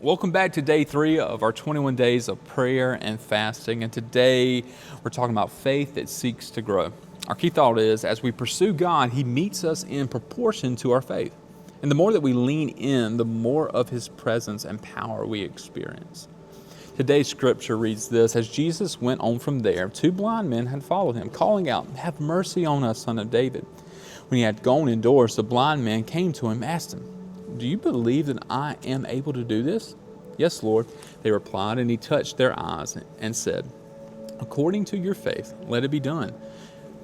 Welcome back to day 3 of our 21 days of prayer and fasting. And today we're talking about faith that seeks to grow. Our key thought is, as we pursue God, He meets us in proportion to our faith. And the more that we lean in, the more of His presence and power we experience. Today's scripture reads this: as Jesus went on from there, 2 blind men had followed Him, calling out, "Have mercy on us, Son of David." When He had gone indoors, the blind men came to Him and asked Him, "Do you believe that I am able to do this?" "Yes, Lord," they replied, and He touched their eyes and said, "According to your faith, let it be done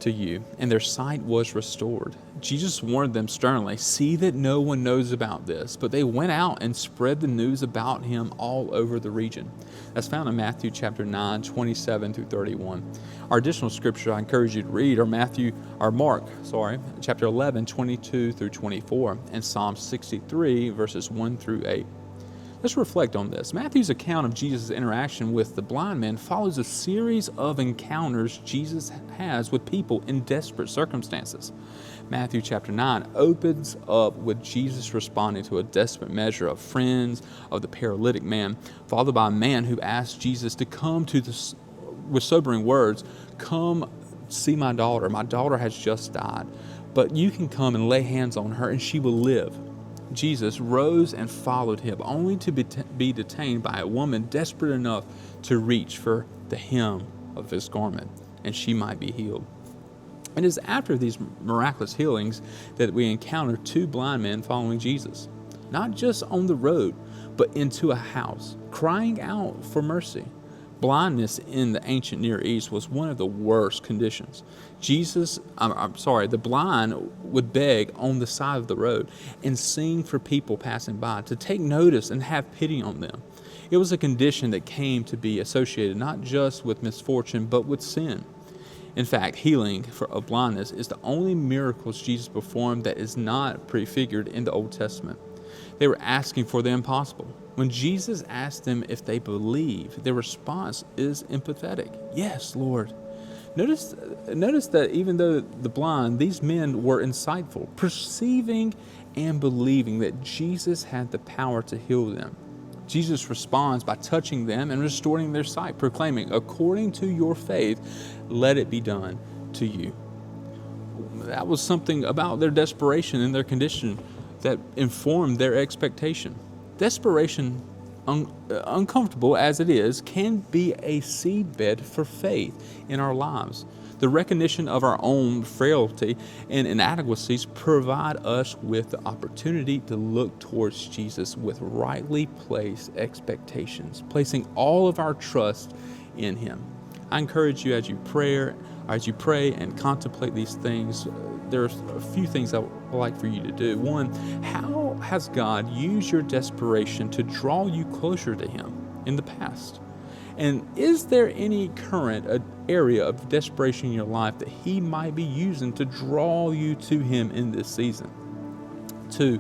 to you." And their sight was restored. Jesus warned them sternly, "See that no one knows about this." But they went out and spread the news about Him all over the region. That's found in Matthew chapter 9, 27 through 31. Our additional scripture I encourage you to read are Mark chapter 11, 22 through 24, and Psalm 63, verses 1 through 8. Let's reflect on this. Matthew's account of Jesus' interaction with the blind men follows a series of encounters Jesus has with people in desperate circumstances. Matthew chapter 9 opens up with Jesus responding to a desperate measure of friends of the paralytic man, followed by a man who asks Jesus to come with sobering words, "Come see my daughter. My daughter has just died, but you can come and lay hands on her and she will live." Jesus rose and followed him, only to be detained by a woman desperate enough to reach for the hem of his garment, and she might be healed. It is after these miraculous healings that we encounter 2 blind men following Jesus, not just on the road, but into a house, crying out for mercy. Blindness in the ancient Near East was one of the worst conditions. The blind would beg on the side of the road and sing for people passing by to take notice and have pity on them. It was a condition that came to be associated not just with misfortune, but with sin. In fact, healing of blindness is the only miracles Jesus performed that is not prefigured in the Old Testament. They were asking for the impossible. When Jesus asked them if they believe, their response is empathetic. "Yes, Lord." Notice that even though the blind, these men were insightful, perceiving and believing that Jesus had the power to heal them. Jesus responds by touching them and restoring their sight, proclaiming, "According to your faith, let it be done to you." That was something about their desperation and their condition that informed their expectation. Desperation, uncomfortable as it is, can be a seedbed for faith in our lives. The recognition of our own frailty and inadequacies provide us with the opportunity to look towards Jesus with rightly placed expectations, placing all of our trust in Him. I encourage you as you pray and contemplate these things, there's a few things I would like for you to do. One, how has God used your desperation to draw you closer to Him in the past? And is there any current area of desperation in your life that He might be using to draw you to Him in this season? 2,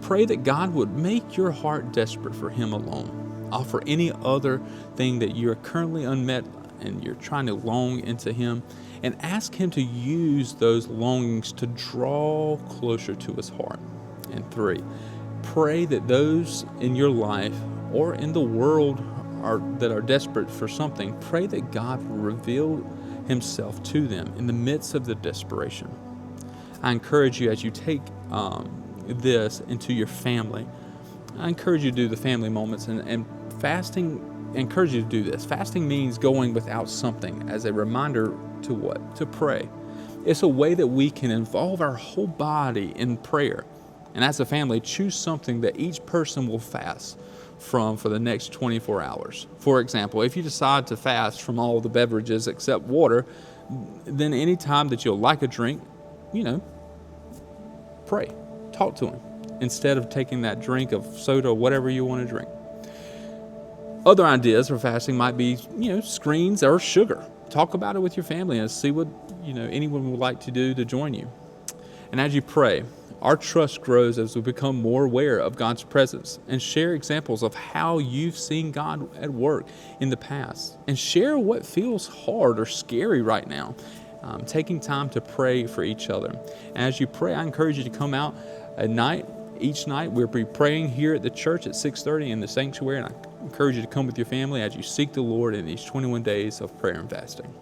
pray that God would make your heart desperate for Him alone. Offer any other thing that you're currently unmet and you're trying to long into Him, and ask Him to use those longings to draw closer to His heart. And 3, pray that those in your life or in the world that are desperate for something, pray that God will reveal Himself to them in the midst of the desperation. I encourage you, as you take this into your family, I encourage you to do the family moments, and fasting. I encourage you to do this. Fasting means going without something as a reminder to what? To pray. It's a way that we can involve our whole body in prayer. And as a family, choose something that each person will fast from for the next 24 hours. For example, if you decide to fast from all the beverages except water, then any time that you'll like a drink, pray. Talk to Him instead of taking that drink of soda or whatever you want to drink. Other ideas for fasting might be, screens or sugar. Talk about it with your family and see what, anyone would like to do to join you. And as you pray, our trust grows as we become more aware of God's presence and share examples of how you've seen God at work in the past. And share what feels hard or scary right now. Taking time to pray for each other. And as you pray, I encourage you to come out at night Each night we'll be praying here at the church at 6:30 in the sanctuary, and I encourage you to come with your family as you seek the Lord in these 21 days of prayer and fasting.